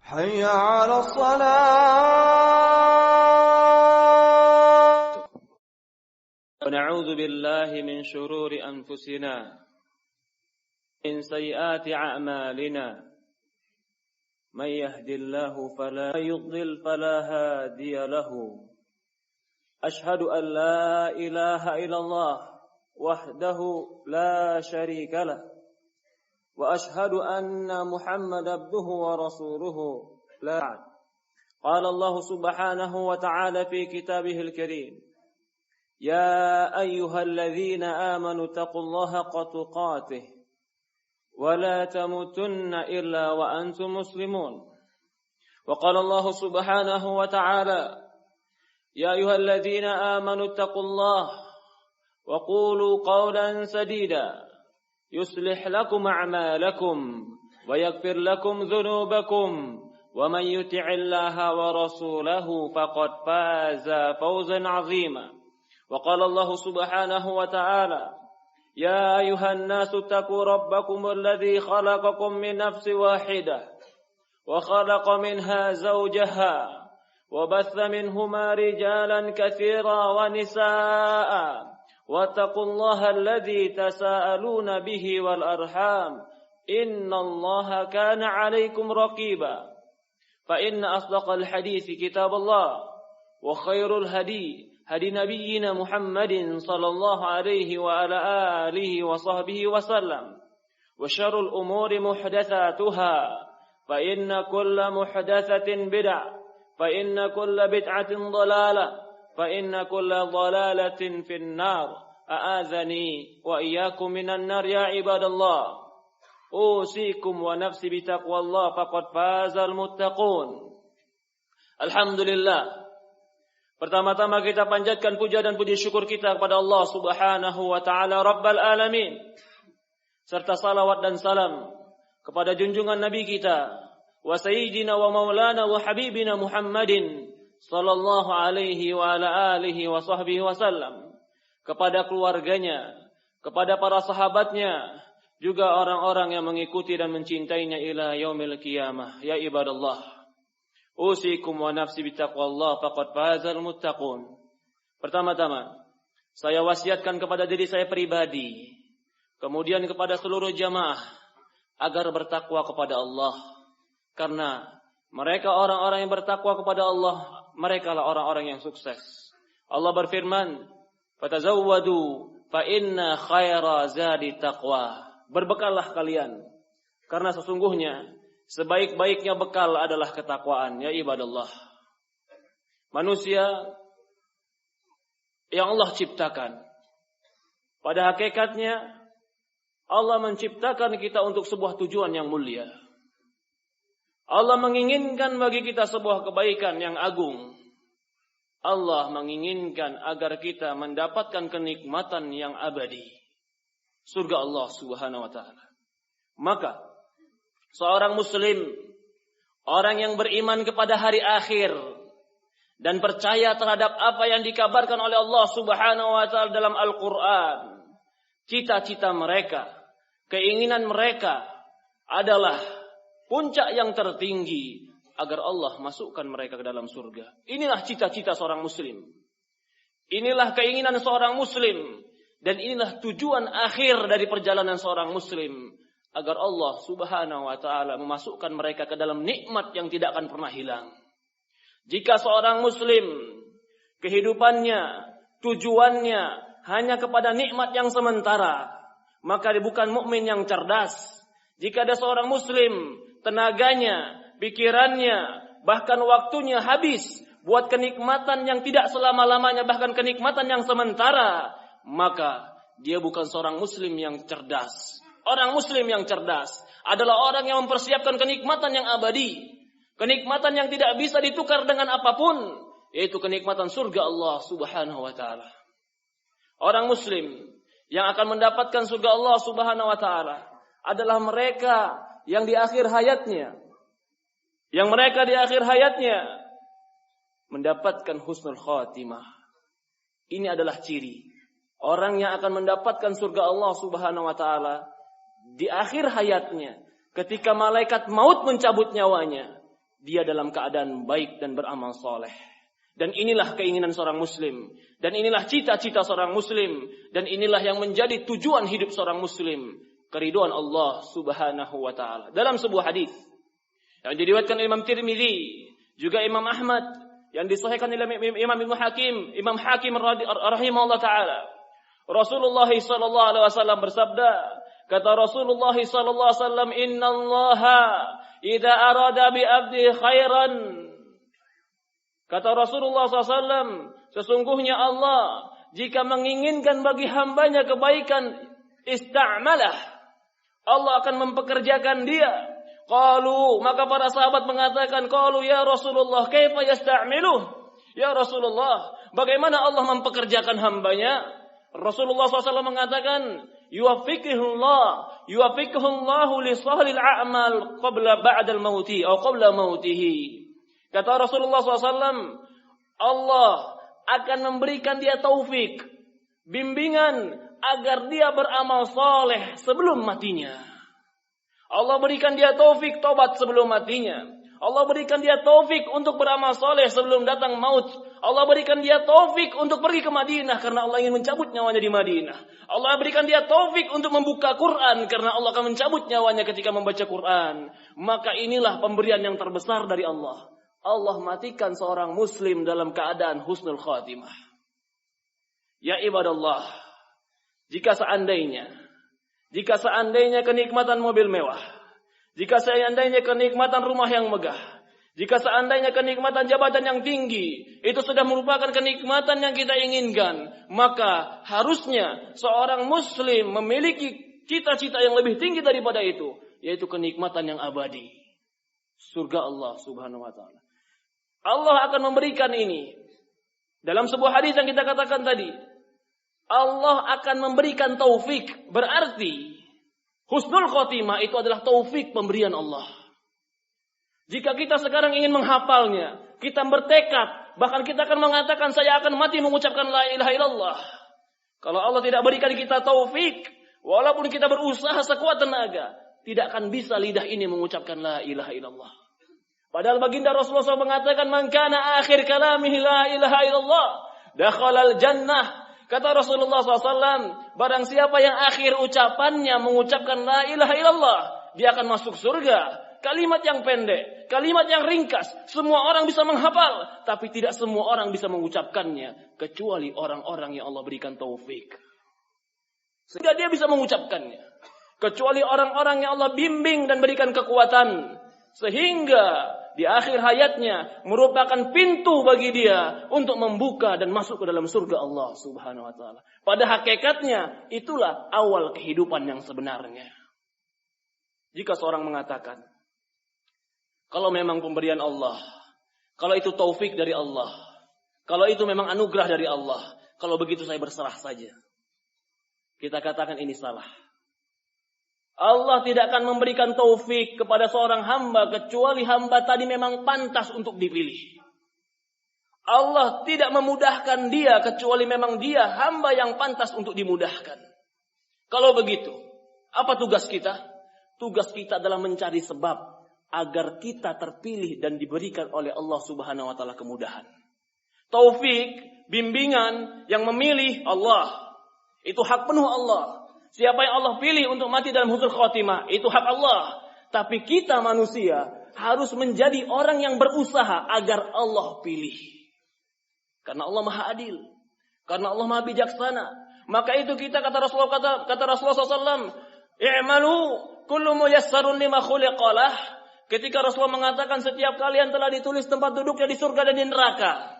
حي على الصلاة. ونعوذ بالله من شرور أنفسنا من سيئات أعمالنا من يهد الله فلا يضلل فلا هادي له أشهد أن لا إله إلا الله وحده لا شريك له وأشهد أن محمد عبده ورسوله لا بعد. قال الله سبحانه وتعالى في كتابه الكريم يا أيها الذين آمنوا اتقوا الله حق تقاته ولا تموتن إلا وأنتم مسلمون. وقال الله سبحانه وتعالى يا أيها الذين آمنوا اتقوا الله وقولوا قولا سديدا يصلح لكم أعمالكم ويغفر لكم ذنوبكم ومن يطع الله ورسوله فقد فاز فوزا عظيما. وقال الله سبحانه وتعالى يا أيها الناس اتقوا ربكم الذي خلقكم من نفس واحدة وخلق منها زوجها وبث منهما رجالا كثيرا ونساء واتقوا الله الذي تساءلون به والأرحام إن الله كان عليكم رقيبا. فإن أصدق الحديث كتاب الله وخير الهدي هدي نبينا محمد صلى الله عليه وعلى آله وصحبه وسلم وشر الأمور محدثاتها فإن كل محدثة بدعة فإن كل بدعة ضلالة فإن كل ضلالة في النار أعاذني وإياكم من النار يا عباد الله أوصيكم ونفسي بتقوى الله فقد فاز المتقون. Alhamdulillah. Pertama-tama kita panjatkan puja dan puji syukur kita kepada Allah Subhanahu wa taala Rabbal Alamin. Serta salawat dan salam kepada junjungan Nabi kita wa sayyidina wa maulana wa habibina Muhammadin sallallahu alaihi wa ala alihi wa sahbihi wasallam, kepada keluarganya, kepada para sahabatnya, juga orang-orang yang mengikuti dan mencintainya ila yaumil qiyamah. Ya ibadallah, usikum wa nafsi bitaqwallah faqad fazal muttaqun. Pertama-tama, saya wasiatkan kepada diri saya pribadi, kemudian kepada seluruh jamaah agar bertakwa kepada Allah. Karena mereka orang-orang yang bertakwa kepada Allah, mereka lah orang-orang yang sukses. Allah berfirman, "Fatazawwadu fa inna khaira zadi taqwa." Berbekallah kalian, karena sesungguhnya sebaik-baiknya bekal adalah ketakwaan. Ya ibadallah, manusia yang Allah ciptakan, pada hakikatnya Allah menciptakan kita untuk sebuah tujuan yang mulia. Allah menginginkan bagi kita sebuah kebaikan yang agung. Allah menginginkan agar kita mendapatkan kenikmatan yang abadi, surga Allah Subhanahu wa taala. Maka seorang muslim, orang yang beriman kepada hari akhir dan percaya terhadap apa yang dikabarkan oleh Allah Subhanahu wa taala dalam Al-Qur'an, cita-cita mereka, keinginan mereka adalah puncak yang tertinggi agar Allah masukkan mereka ke dalam surga. Inilah cita-cita seorang muslim. Inilah keinginan seorang muslim. Dan inilah tujuan akhir dari perjalanan seorang muslim. Agar Allah Subhanahu wa ta'ala memasukkan mereka ke dalam nikmat yang tidak akan pernah hilang. Jika seorang muslim kehidupannya, tujuannya hanya kepada nikmat yang sementara, maka dia bukan mukmin yang cerdas. Jika ada seorang muslim, tenaganya, pikirannya, bahkan waktunya habis buat kenikmatan yang tidak selama-lamanya, bahkan kenikmatan yang sementara, maka dia bukan seorang muslim yang cerdas. Orang muslim yang cerdas adalah orang yang mempersiapkan kenikmatan yang abadi, kenikmatan yang tidak bisa ditukar dengan apapun, yaitu kenikmatan surga Allah Subhanahu wa taala. Orang muslim yang akan mendapatkan surga Allah Subhanahu wa taala adalah mereka yang di akhir hayatnya, mendapatkan husnul khatimah. Ini adalah ciri orang yang akan mendapatkan surga Allah Subhanahu wa taala di akhir hayatnya, ketika malaikat maut mencabut nyawanya, dia dalam keadaan baik dan beramal soleh. Dan inilah keinginan seorang muslim. Dan inilah cita-cita seorang muslim. Dan inilah yang menjadi tujuan hidup seorang muslim. Keridhaan Allah subhanahu wa ta'ala. Dalam sebuah hadis yang diriwayatkan Imam Tirmidzi, juga Imam Ahmad, yang disahihkan oleh Imam Imam Hakim rahimahullah ta'ala. Rasulullah sallallahu alaihi wasallam bersabda, kata Rasulullah sallallahu alaihi wasallam, "Innallaha idza arada bi 'abdi khairan." Kata Rasulullah SAW, sesungguhnya Allah jika menginginkan bagi hambanya kebaikan, ista'malah. Allah akan mempekerjakan dia. Qalu, maka para sahabat mengatakan, qalu ya Rasulullah, kaifa yasta'miluh? Ya Rasulullah, bagaimana Allah mempekerjakan hambanya? Rasulullah SAW mengatakan, yuwaffiquhullahu li sahlil a'mal qabla ba'dal mauti atau qabla mautihi. Kata Rasulullah SAW, Allah akan memberikan dia taufik, bimbingan agar dia beramal soleh sebelum matinya. Allah berikan dia taufik tobat sebelum matinya. Allah berikan dia taufik untuk beramal soleh sebelum datang maut. Allah berikan dia taufik untuk pergi ke Madinah karena Allah ingin mencabut nyawanya di Madinah. Allah berikan dia taufik untuk membuka Quran karena Allah akan mencabut nyawanya ketika membaca Quran. Maka inilah pemberian yang terbesar dari Allah. Allah matikan seorang muslim dalam keadaan husnul khatimah. Ya ibadallah, jika seandainya kenikmatan mobil mewah, jika seandainya kenikmatan rumah yang megah, jika seandainya kenikmatan jabatan yang tinggi, itu sudah merupakan kenikmatan yang kita inginkan, maka harusnya seorang muslim memiliki cita-cita yang lebih tinggi daripada itu, yaitu kenikmatan yang abadi. Surga Allah subhanahu wa ta'ala. Allah akan memberikan ini. Dalam sebuah hadis yang kita katakan tadi, Allah akan memberikan taufik. Berarti husnul khotimah itu adalah taufik pemberian Allah. Jika kita sekarang ingin menghafalnya, kita bertekad, bahkan kita akan mengatakan saya akan mati mengucapkan la ilaha illallah. Kalau Allah tidak berikan kita taufik, walaupun kita berusaha sekuat tenaga, tidak akan bisa lidah ini mengucapkan la ilaha illallah. Padahal baginda Rasulullah SAW mengatakan, man kana akhir kalamihi la ilaha illallah, dakhalal jannah. Kata Rasulullah SAW, barang siapa yang akhir ucapannya mengucapkan la ilaha illallah, dia akan masuk surga. Kalimat yang pendek, kalimat yang ringkas, semua orang bisa menghafal, tapi tidak semua orang bisa mengucapkannya, kecuali orang-orang yang Allah berikan taufik. Sehingga dia bisa mengucapkannya. Kecuali orang-orang yang Allah bimbing dan berikan kekuatan, sehingga di akhir hayatnya merupakan pintu bagi dia untuk membuka dan masuk ke dalam surga Allah subhanahu wa ta'ala. Pada hakikatnya itulah awal kehidupan yang sebenarnya. Jika seorang mengatakan, kalau memang pemberian Allah, kalau itu taufik dari Allah, kalau itu memang anugerah dari Allah, kalau begitu saya berserah saja, kita katakan ini salah. Allah tidak akan memberikan taufik kepada seorang hamba kecuali hamba tadi memang pantas untuk dipilih. Allah tidak memudahkan dia kecuali memang dia hamba yang pantas untuk dimudahkan. Kalau begitu, apa tugas kita? Tugas kita adalah mencari sebab agar kita terpilih dan diberikan oleh Allah Subhanahu wa taala kemudahan. Taufik, bimbingan yang memilih Allah. Itu hak penuh Allah. Siapa yang Allah pilih untuk mati dalam husnul khotimah, itu hak Allah. Tapi kita manusia harus menjadi orang yang berusaha agar Allah pilih. Karena Allah Maha Adil. Karena Allah Maha Bijaksana. Maka itu kita kata Rasulullah SAW, "I'malu kullu muyassarun lima khuliqalah." Ketika Rasulullah mengatakan setiap kalian telah ditulis tempat duduknya di surga dan di neraka.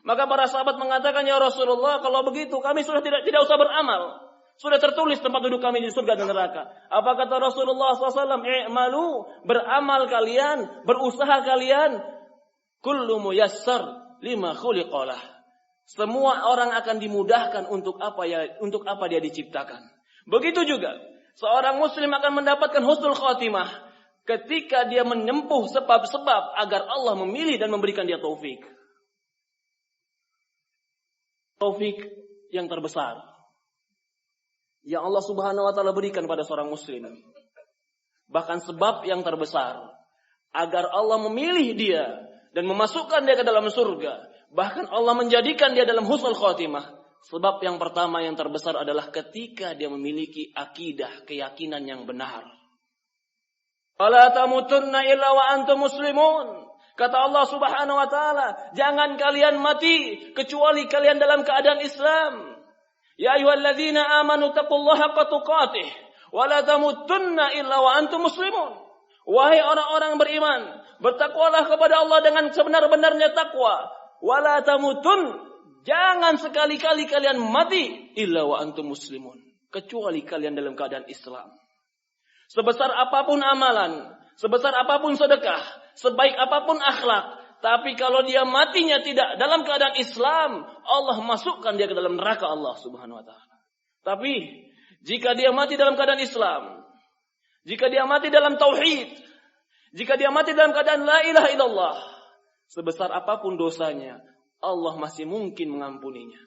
Maka para sahabat mengatakan, "Ya Rasulullah, kalau begitu kami sudah tidak usah beramal. Sudah tertulis tempat duduk kami di surga dan neraka." Apa kata Rasulullah SAW? "I'malu, beramal kalian, berusaha kalian. Kullu muyassar lima khuliqalah." Semua orang akan dimudahkan untuk apa dia diciptakan. Begitu juga seorang muslim akan mendapatkan husnul khotimah ketika dia menempuh sebab-sebab agar Allah memilih dan memberikan dia taufik. Taufik yang terbesar yang Allah Subhanahu wa taala berikan pada seorang muslim. Bahkan sebab yang terbesar agar Allah memilih dia dan memasukkan dia ke dalam surga. Bahkan Allah menjadikan dia dalam husnul khotimah. Sebab yang pertama yang terbesar adalah ketika dia memiliki akidah, keyakinan yang benar. Wala tamutunna illa wa antum muslimun. Kata Allah Subhanahu wa taala, jangan kalian mati kecuali kalian dalam keadaan Islam. Ya ayyuhalladzina amanu taqullaha haqqa tuqatih wa la tamutunna illa wa antum muslimun. Wahai orang-orang beriman, bertakwalah kepada Allah dengan sebenar-benarnya takwa. Wala tamutun, jangan sekali-kali kalian mati illa wa antum muslimun, kecuali kalian dalam keadaan Islam. Sebesar apapun amalan, sebesar apapun sedekah, sebaik apapun akhlak, tapi kalau dia matinya tidak dalam keadaan Islam, Allah masukkan dia ke dalam neraka Allah Subhanahu wa taala. Tapi jika dia mati dalam keadaan Islam, jika dia mati dalam tauhid, jika dia mati dalam keadaan la ilaha illallah, sebesar apapun dosanya, Allah masih mungkin mengampuninya.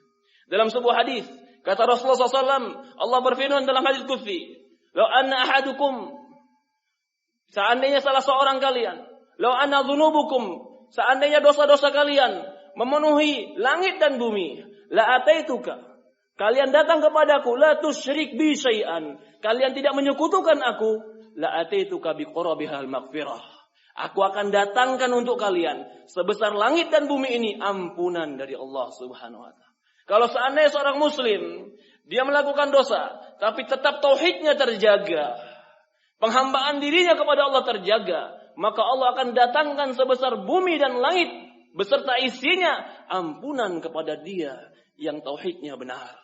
Dalam sebuah hadis, kata Rasulullah SAW, Allah berfirman dalam hadis qudsi, "Lau anna ahadukum," seandainya salah seorang kalian, "Lau anna dzunubukum," seandainya dosa-dosa kalian memenuhi langit dan bumi, "La ataituka," kalian datang kepadaku, "La tusyrik bi syai'an," kalian tidak menyekutukan aku, "La ataituka bi qurabihal maghfirah," aku akan datangkan untuk kalian sebesar langit dan bumi ini ampunan dari Allah Subhanahu wa taala. Kalau seandainya seorang muslim dia melakukan dosa tapi tetap tauhidnya terjaga, penghambaan dirinya kepada Allah terjaga, maka Allah akan datangkan sebesar bumi dan langit beserta isinya ampunan kepada dia yang tauhidnya benar.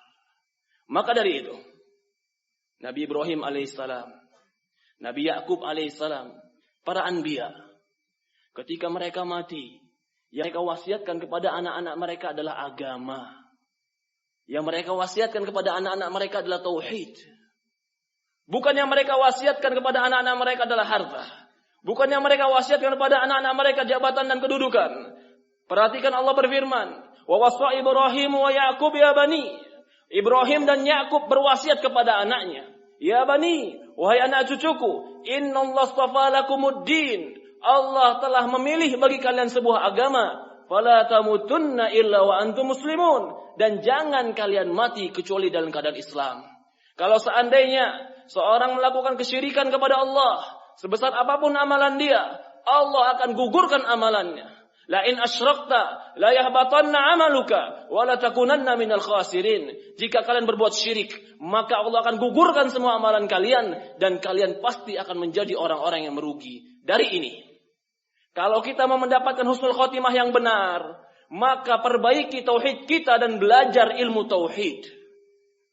Maka dari itu Nabi Ibrahim alaihissalam, Nabi Yakub alaihissalam, para anbiya, ketika mereka mati, yang mereka wasiatkan kepada anak-anak mereka adalah agama. Yang mereka wasiatkan kepada anak-anak mereka adalah tauhid. Bukan yang mereka wasiatkan kepada anak-anak mereka adalah harta. Bukan yang mereka wasiatkan kepada anak-anak mereka jabatan dan kedudukan. Perhatikan Allah berfirman, "Wa wasa Ibrahim wa Yaqub ya bani." Ibrahim dan Yakub berwasiat kepada anaknya, "Ya bani, wahai anak cucuku, innallaha astafa lakumuddin." Allah telah memilih bagi kalian sebuah agama. Fala tamutunna illa wa antum muslimun. Dan jangan kalian mati kecuali dalam keadaan Islam. Kalau seandainya seorang melakukan kesyirikan kepada Allah, sebesar apapun amalan dia, Allah akan gugurkan amalannya. La in asyrakta la yahbatanna amaluka wa la takunanna minal khasirin. Jika kalian berbuat syirik, maka Allah akan gugurkan semua amalan kalian dan kalian pasti akan menjadi orang-orang yang merugi. Dari ini, kalau kita mau mendapatkan husnul khotimah yang benar, maka perbaiki tauhid kita dan belajar ilmu tauhid.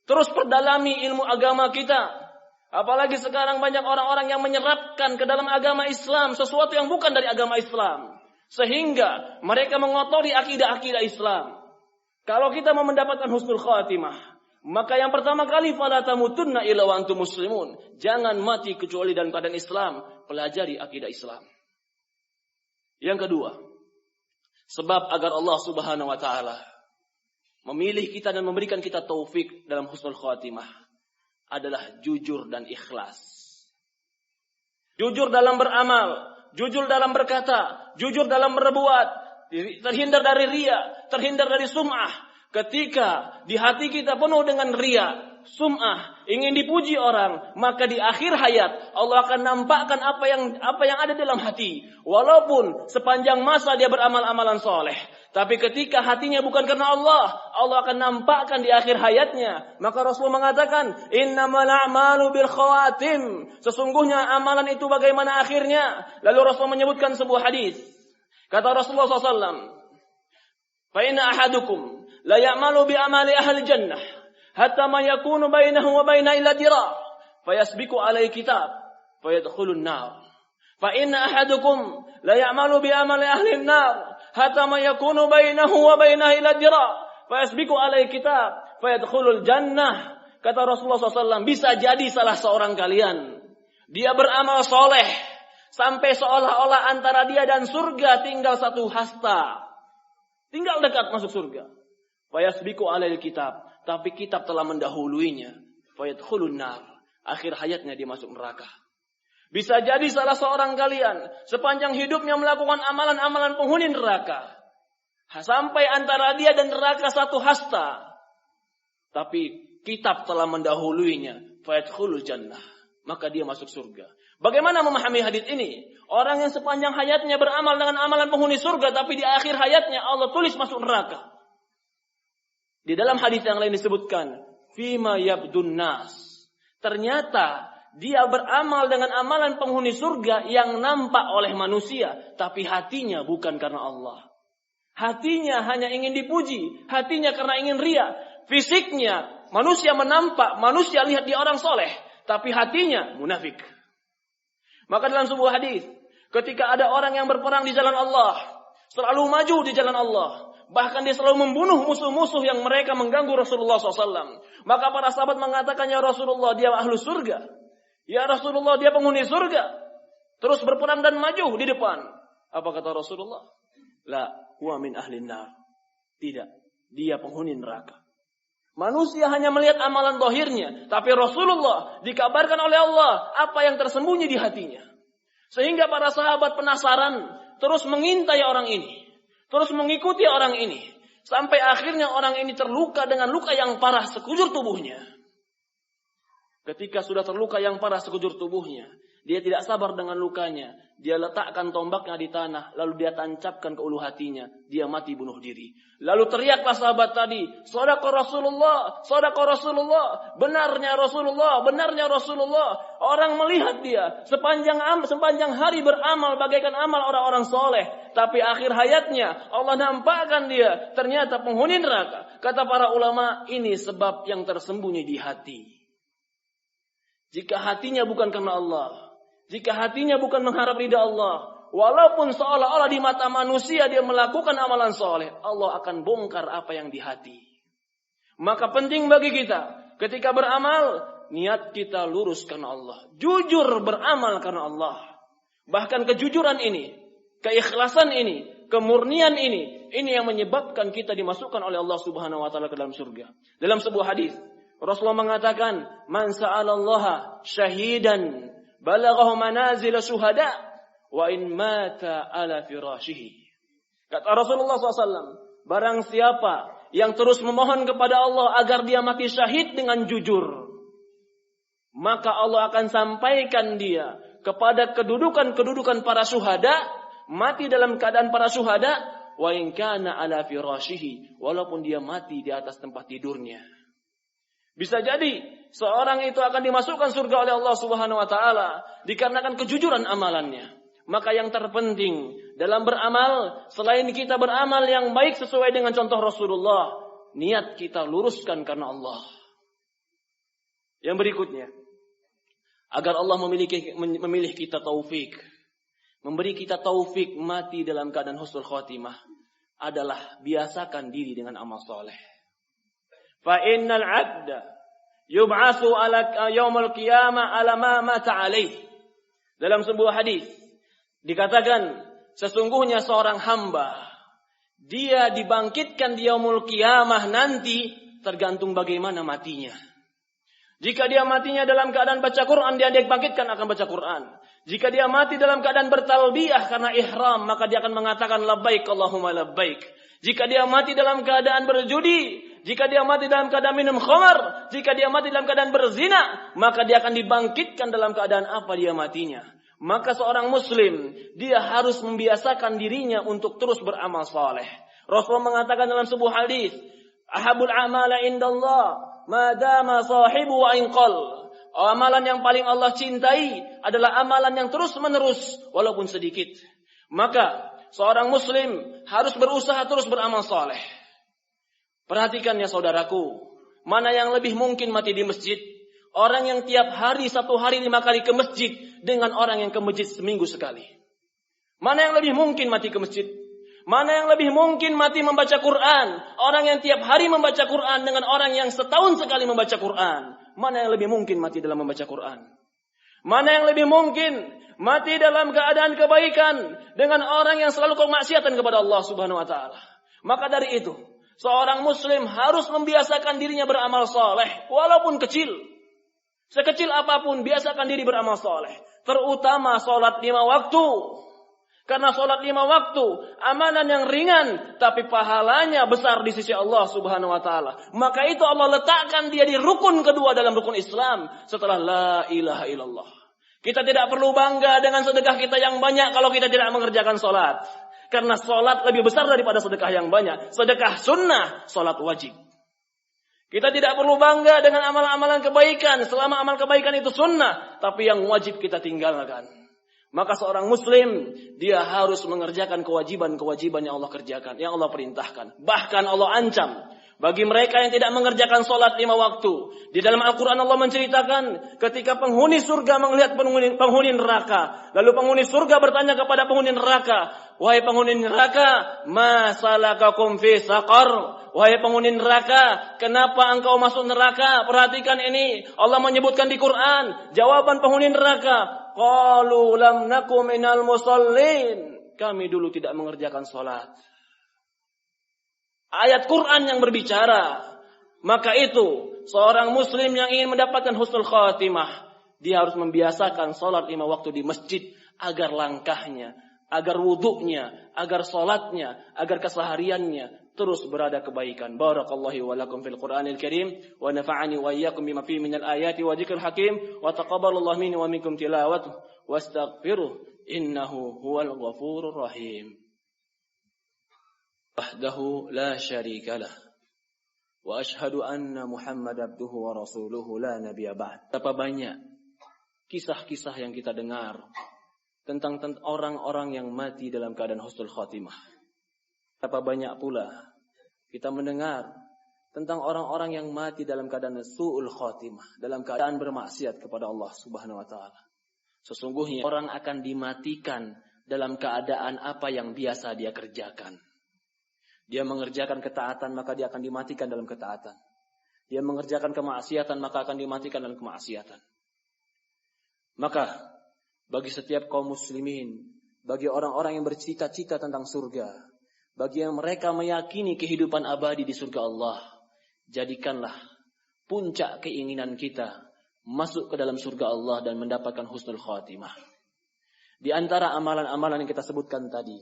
Terus perdalami ilmu agama kita. Apalagi sekarang banyak orang-orang yang menyerapkan ke dalam agama Islam sesuatu yang bukan dari agama Islam, sehingga mereka mengotori akidah-akidah Islam. Kalau kita mau mendapatkan husnul khatimah, maka yang pertama kali fala tamutunna illa wa antum muslimun. Jangan mati kecuali dalam keadaan Islam. Pelajari akidah Islam. Yang kedua, sebab agar Allah Subhanahu wa taala memilih kita dan memberikan kita taufik dalam husnul khatimah adalah jujur dan ikhlas. Jujur dalam beramal, jujur dalam berkata, jujur dalam berbuat, terhindar dari riya, terhindar dari sum'ah. Ketika di hati kita penuh dengan riya, sum'ah, ingin dipuji orang, maka di akhir hayat Allah akan nampakkan apa yang ada dalam hati. Walaupun sepanjang masa dia beramal amalan soleh, tapi ketika hatinya bukan karena Allah, Allah akan nampakkan di akhir hayatnya. Maka Rasulullah mengatakan, innamal a'malu bil khawatim. Sesungguhnya amalan itu bagaimana akhirnya. Lalu Rasulullah menyebutkan sebuah hadis. Kata Rasulullah SAW, fa inna ahadukum la ya'malu bi amali ahli jannah hatta ma yakunu bainahu wa baina illa dira' fayasbiqu alaihi kitab fayadkhulun nar. Fa inna ahadukum la ya'malu bi amali ahli an-nar hatta ma yakunu bainahu wa bainaha illa dira' fayasbiqu alaihi kitab fayadkhulul jannah. Kata Rasulullah SAW, bisa jadi salah seorang kalian dia beramal soleh sampai seolah-olah antara dia dan surga tinggal satu hasta, tinggal dekat masuk surga. Fayasbiqu alaihi kitab, tapi kitab telah mendahuluinya. Fayadkhulun nar, akhir hayatnya dia masuk neraka. Bisa jadi salah seorang kalian sepanjang hidupnya melakukan amalan-amalan penghuni neraka. Sampai antara dia dan neraka satu hasta. Tapi kitab telah mendahuluinya. Fayadkhulul jannah. Maka dia masuk surga. Bagaimana memahami hadis ini? Orang yang sepanjang hayatnya beramal dengan amalan penghuni surga. Tapi di akhir hayatnya Allah tulis masuk neraka. Di dalam hadis yang lain disebutkan. Fima yabdun nas. Ternyata dia beramal dengan amalan penghuni surga yang nampak oleh manusia. Tapi hatinya bukan karena Allah. Hatinya hanya ingin dipuji. Hatinya karena ingin ria. Fisiknya manusia menampak. Manusia lihat dia orang soleh. Tapi hatinya munafik. Maka dalam sebuah hadis. Ketika ada orang yang berperang di jalan Allah. Selalu maju di jalan Allah. Bahkan dia selalu membunuh musuh-musuh yang mereka mengganggu Rasulullah SAW. Maka para sahabat mengatakan, ya Rasulullah dia ahlu surga. Ya Rasulullah dia penghuni surga. Terus berperang dan maju di depan. Apa kata Rasulullah? La huwa min ahlin nar. Tidak, dia penghuni neraka. Manusia hanya melihat amalan zahirnya, tapi Rasulullah dikabarkan oleh Allah apa yang tersembunyi di hatinya. Sehingga para sahabat penasaran, terus mengintai orang ini, terus mengikuti orang ini, sampai akhirnya orang ini terluka dengan luka yang parah sekujur tubuhnya. Ketika sudah terluka yang parah sekujur tubuhnya, dia tidak sabar dengan lukanya. Dia letakkan tombaknya di tanah, lalu dia tancapkan ke ulu hatinya. Dia mati bunuh diri. Lalu teriaklah sahabat tadi, Shadaqa Rasulullah, Shadaqa Rasulullah, benarnya Rasulullah, benarnya Rasulullah. Orang melihat dia sepanjang hari beramal bagaikan amal orang-orang soleh. Tapi akhir hayatnya Allah nampakkan dia ternyata penghuni neraka. Kata para ulama, ini sebab yang tersembunyi di hati. Jika hatinya bukan karena Allah, jika hatinya bukan mengharap ridha Allah, walaupun seolah-olah di mata manusia dia melakukan amalan soleh, Allah akan bongkar apa yang di hati. Maka penting bagi kita, ketika beramal, niat kita lurus karena Allah. Jujur beramal karena Allah. Bahkan kejujuran ini, keikhlasan ini, kemurnian ini yang menyebabkan kita dimasukkan oleh Allah Subhanahu wa taala ke dalam surga. Dalam sebuah hadis, Rasulullah mengatakan, "Man sa'alallaha syahidan balaghahu manazil syuhada wa in mata ala firashihi." Kata Rasulullah SAW, barang siapa yang terus memohon kepada Allah agar dia mati syahid dengan jujur, maka Allah akan sampaikan dia kepada kedudukan para syuhada, mati dalam keadaan para syuhada, wa in kana ala firashihi, walaupun dia mati di atas tempat tidurnya. Bisa jadi seorang itu akan dimasukkan surga oleh Allah Subhanahu wa taala dikarenakan kejujuran amalannya. Maka yang terpenting dalam beramal, selain kita beramal yang baik sesuai dengan contoh Rasulullah, niat kita luruskan karena Allah. Yang berikutnya, agar Allah memilih kita taufik, memberi kita taufik mati dalam keadaan husnul khotimah, adalah biasakan diri dengan amal soleh. Fa innal 'abda yub'atsu ala yaumil qiyamah ala ma mata alaih. Dalam sebuah hadis dikatakan, sesungguhnya seorang hamba dia dibangkitkan di yaumul qiyamah nanti tergantung bagaimana matinya. Jika dia matinya dalam keadaan baca Quran, dia dibangkitkan akan baca Quran. Jika dia mati dalam keadaan bertalbiyah karena ihram, maka dia akan mengatakan labbaik Allahumma labbaik. Jika dia mati dalam keadaan berjudi, jika dia mati dalam keadaan minum khamar, jika dia mati dalam keadaan berzina, maka dia akan dibangkitkan dalam keadaan apa dia matinya. Maka seorang muslim, dia harus membiasakan dirinya untuk terus beramal saleh. Rasulullah mengatakan dalam sebuah hadis, ahabul amala indallah madama sahibu wa inqal. Amalan yang paling Allah cintai adalah amalan yang terus menerus walaupun sedikit. Maka seorang muslim harus berusaha terus beramal saleh. Perhatikan ya saudaraku, mana yang lebih mungkin mati di masjid? Orang yang tiap hari 1 hari 5 kali ke masjid dengan orang yang ke masjid seminggu sekali. Mana yang lebih mungkin mati ke masjid? Mana yang lebih mungkin mati membaca Quran? Orang yang tiap hari membaca Quran dengan orang yang setahun sekali membaca Quran. Mana yang lebih mungkin mati dalam membaca Quran? Mana yang lebih mungkin mati dalam keadaan kebaikan dengan orang yang selalu kemaksiatan kepada Allah Subhanahu wa taala? Maka dari itu, seorang muslim harus membiasakan dirinya beramal saleh walaupun kecil. Sekecil apapun biasakan diri beramal saleh. terutama sholat 5 waktu. Karena sholat 5 waktu, amalan yang ringan, tapi pahalanya besar di sisi Allah Subhanahu wa Ta'ala. Maka itu Allah letakkan dia di rukun kedua dalam rukun Islam setelah la ilaha illallah. Kita tidak perlu bangga dengan sedekah kita yang banyak kalau kita tidak mengerjakan sholat. Karena sholat lebih besar daripada sedekah yang banyak. Sedekah sunnah, sholat wajib. Kita tidak perlu bangga dengan amalan-amalan kebaikan selama amal kebaikan itu sunnah, tapi yang wajib kita tinggalkan. Maka seorang muslim, dia harus mengerjakan kewajiban-kewajiban yang Allah kerjakan, yang Allah perintahkan. Bahkan Allah ancam bagi mereka yang tidak mengerjakan sholat 5 waktu. Di dalam Al-Quran Allah menceritakan ketika penghuni surga melihat penghuni neraka. Lalu penghuni surga bertanya kepada penghuni neraka, wahai penghuni neraka, ma salakakum fi saqar? Wahai penghuni neraka, kenapa engkau masuk neraka? Perhatikan ini, Allah menyebutkan di Quran, jawaban penghuni neraka, qalu lam naku minal musallin. Kami dulu tidak mengerjakan sholat. Ayat Quran yang berbicara. Maka itu, seorang muslim yang ingin mendapatkan husnul khatimah, dia harus membiasakan sholat 5 waktu di masjid, agar langkahnya, agar wuduknya, agar sholatnya, agar kesehariannya terus berada kebaikan. Barakallahu wa lakum fil Qur'anil Karim wa nafa'ani wa iyyakum bima fihi minal ayati wa dzikril hakim wa taqabbalallahu minni wa minkum tilawatuhu wastaghfiruh innahu huwal ghafurur rahim. Wahdahu la syarika lah wa asyhadu anna Muhammad abduhu wa rasuluhu la nabiyya ba'd. Betapa banyak kisah-kisah yang kita dengar tentang orang-orang yang mati dalam keadaan husnul khatimah. Betapa banyak pula kita mendengar tentang orang-orang yang mati dalam keadaan su'ul khatimah, dalam keadaan bermaksiat kepada Allah Subhanahu wa Ta'ala. Sesungguhnya orang akan dimatikan dalam keadaan apa yang biasa dia kerjakan. Dia mengerjakan ketaatan, maka dia akan dimatikan dalam ketaatan. Dia mengerjakan kemaksiatan, maka akan dimatikan dalam kemaksiatan. Maka bagi setiap kaum muslimin, bagi orang-orang yang bercita-cita tentang surga, bagi yang mereka meyakini kehidupan abadi di surga Allah, jadikanlah puncak keinginan kita masuk ke dalam surga Allah dan mendapatkan husnul khatimah. Di antara amalan-amalan yang kita sebutkan tadi,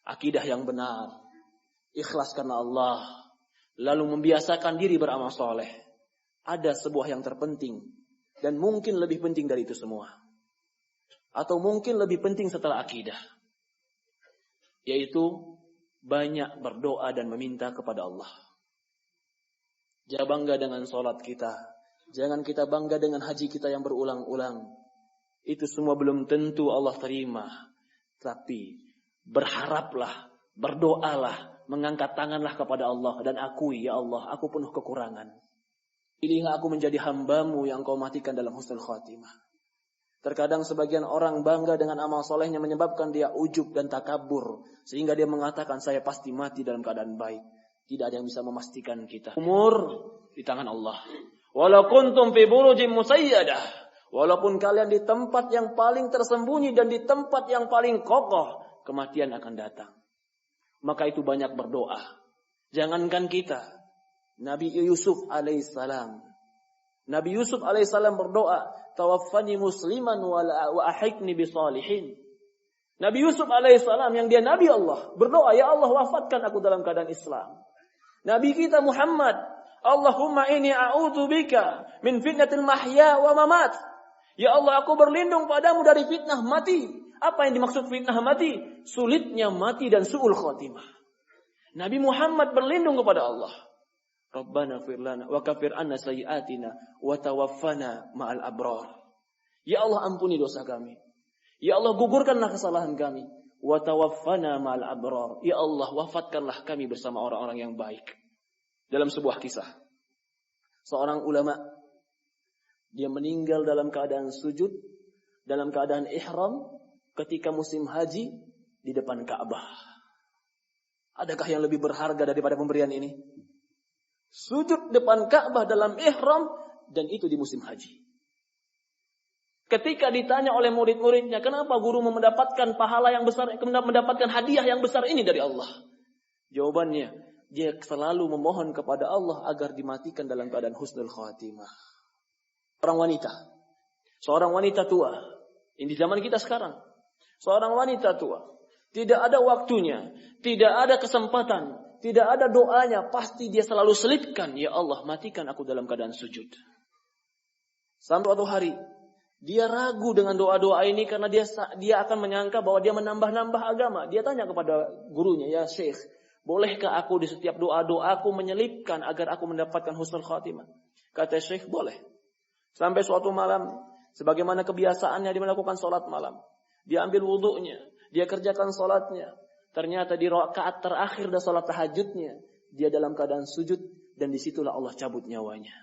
akidah yang benar, ikhlas karena Allah, lalu membiasakan diri beramal soleh. Ada sebuah yang terpenting dan mungkin lebih penting dari itu semua, atau mungkin lebih penting setelah akidah, yaitu banyak berdoa dan meminta kepada Allah. Jangan bangga dengan sholat kita, jangan kita bangga dengan haji kita yang berulang-ulang. Itu semua belum tentu Allah terima. Tapi berharaplah, berdoalah, mengangkat tanganlah kepada Allah dan akui, ya Allah, aku penuh kekurangan. Pilihlah aku menjadi hambamu yang kau matikan dalam husnul khatimah. Terkadang sebagian orang bangga dengan amal solehnya menyebabkan dia ujub dan takabur, sehingga dia mengatakan saya pasti mati dalam keadaan baik. Tidak ada yang bisa memastikan kita. Umur di tangan Allah. Walau kuntum fi burujin musayyadah, walaupun kalian di tempat yang paling tersembunyi dan di tempat yang paling kokoh, kematian akan datang. Maka itu banyak berdoa. Jangankan kita, Nabi Yusuf alaihissalam. Nabi Yusuf alaihissalam berdoa, tawaffani musliman wa ahikni bisalihin. Nabi Yusuf alaihissalam yang dia Nabi Allah berdoa, ya Allah wafatkan aku dalam keadaan Islam. Nabi kita Muhammad, Allahumma inni a'udzubika min fitnatil mahya wa mamat. Ya Allah, aku berlindung padamu dari fitnah mati. Apa yang dimaksud fitnah mati? Sulitnya mati dan su'ul khatimah. Nabi Muhammad berlindung kepada Allah. Rabbana fir lana wa kafir anna sayyi'atina wa tawaffana ma'al abrar. Ya Allah, ampuni dosa kami. Ya Allah, gugurkanlah kesalahan kami. Wa tawaffana ma'al abrar. Ya Allah, wafatkanlah kami bersama orang-orang yang baik. Dalam sebuah kisah, seorang ulama, dia meninggal dalam keadaan sujud, dalam keadaan ihram, ketika musim haji di depan Ka'bah. Adakah yang lebih berharga daripada pemberian ini? Sujud depan Ka'bah dalam ihram, dan itu di musim haji. Ketika ditanya oleh murid-muridnya, kenapa guru mendapatkan pahala yang besar, mendapatkan hadiah yang besar ini dari Allah? Jawabannya, dia selalu memohon kepada Allah agar dimatikan dalam keadaan husnul khatimah. Seorang wanita tua Ini di zaman kita sekarang. Seorang wanita tua, tidak ada waktunya, tidak ada kesempatan, tidak ada doanya, pasti dia selalu selipkan, ya Allah, matikan aku dalam keadaan sujud. Sampai suatu hari, dia ragu dengan doa-doa ini karena dia akan menyangka bahwa dia menambah-nambah agama. Dia tanya kepada gurunya, ya Syekh, bolehkah aku di setiap doa-doaku menyelipkan agar aku mendapatkan husnul khatimah? Kata Syekh, boleh. Sampai suatu malam, sebagaimana kebiasaannya dia melakukan sholat malam. Dia ambil wudunya, dia kerjakan sholatnya. Ternyata di rakaat terakhir dari sholat tahajudnya, dia dalam keadaan sujud dan disitulah Allah cabut nyawanya.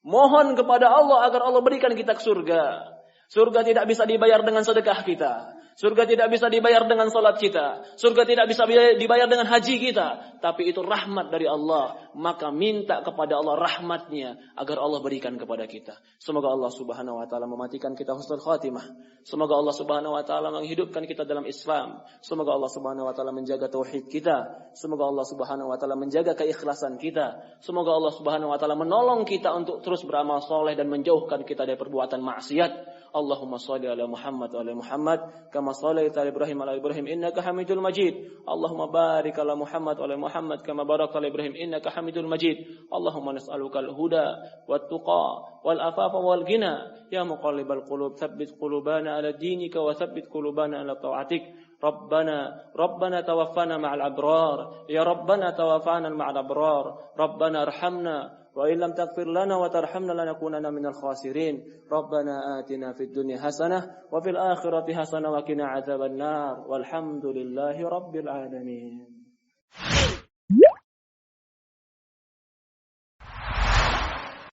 Mohon kepada Allah agar Allah berikan kita ke surga. Surga tidak bisa dibayar dengan sedekah kita. Surga tidak bisa dibayar dengan salat kita. Surga tidak bisa dibayar dengan haji kita. Tapi itu rahmat dari Allah. Maka minta kepada Allah rahmatnya agar Allah berikan kepada kita. Semoga Allah subhanahu wa ta'ala mematikan kita husnul khatimah. Semoga Allah subhanahu wa ta'ala menghidupkan kita dalam Islam. Semoga Allah subhanahu wa ta'ala menjaga tauhid kita. Semoga Allah subhanahu wa ta'ala menjaga keikhlasan kita. Semoga Allah subhanahu wa ta'ala menolong kita untuk terus beramal soleh dan menjauhkan kita dari perbuatan maksiat. Allahumma salli ala Muhammad wa ala Muhammad kama shallaita ala Ibrahim wa ala Ibrahim innaka Hamidul Majid. Allahumma barik ala Muhammad wa ala Muhammad kama barakta ala Ibrahim innaka Hamidul Majid. Allahumma nas'aluka al-huda wat-tuqa wal-afafa wal-ghina ya muqallibal qulub tsabbit qulubana ala dinika wa tsabbit qulubana ala ta'atik. ربنا توفنا مع الأبرار يا ربنا توفنا مع الأبرار ربنا ارحمنا وإن لم تغفر لنا وترحمنا لنكونن من الخاسرين ربنا آتنا في الدنيا حسنة وفي الآخرة حسنة وقنا عذاب النار والحمد لله رب العالمين.